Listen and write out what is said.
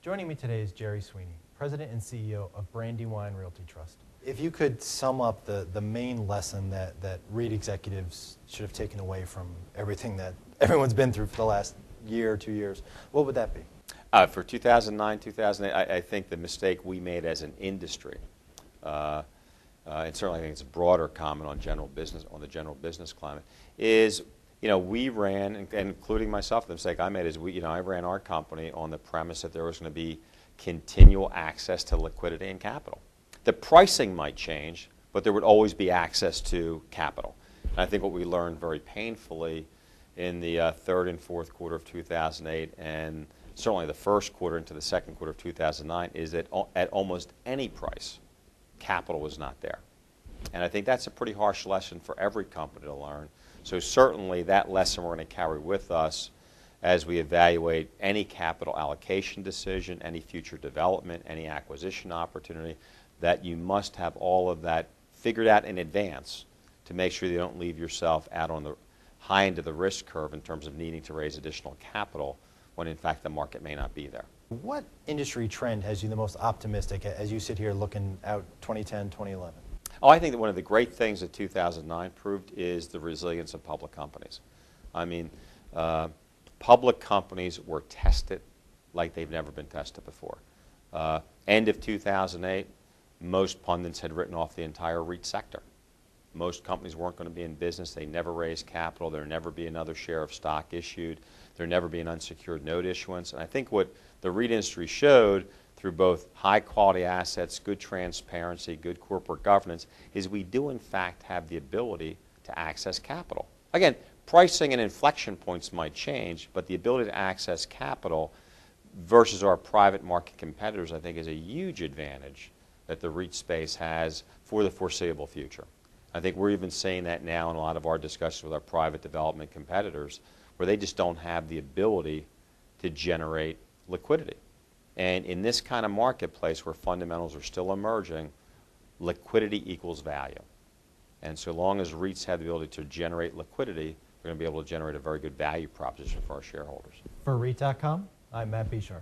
Joining me today is Jerry Sweeney, President and CEO of Brandywine Realty Trust. If you could sum up the main lesson that REIT executives should have taken away from everything that everyone's been through for the last year or 2 years, what would that be? For 2009, 2008, I think the mistake we made as an industry, and certainly I think it's a broader comment on the general business climate, is we ran, and including myself, the mistake I made is I ran our company on the premise that there was going to be continual access to liquidity and capital. The pricing might change, but there would always be access to capital. And I think what we learned very painfully in the third and fourth quarter of 2008, and certainly the first quarter into the second quarter of 2009, is that at almost any price, capital was not there. And I think that's a pretty harsh lesson for every company to learn. So certainly that lesson we're going to carry with us as we evaluate any capital allocation decision, any future development, any acquisition opportunity, that you must have all of that figured out in advance to make sure you don't leave yourself out on the high end of the risk curve in terms of needing to raise additional capital when in fact the market may not be there. What industry trend has you the most optimistic as you sit here looking out 2010, 2011? Oh, I think that one of the great things that 2009 proved is the resilience of public companies. I mean, public companies were tested like they've never been tested before. End of 2008, most pundits had written off the entire REIT sector. Most companies weren't going to be in business. They never raised capital. There'd never be another share of stock issued. There'd never be an unsecured note issuance. And I think what the REIT industry showed through both high-quality assets, good transparency, good corporate governance, is we do in fact have the ability to access capital. Again, pricing and inflection points might change, but the ability to access capital versus our private market competitors, I think, is a huge advantage that the REIT space has for the foreseeable future. I think we're even seeing that now in a lot of our discussions with our private development competitors, where they just don't have the ability to generate liquidity. And in this kind of marketplace where fundamentals are still emerging, liquidity equals value. And so long as REITs have the ability to generate liquidity, we're going to be able to generate a very good value proposition for our shareholders. For REIT.com, I'm Matt Bishar.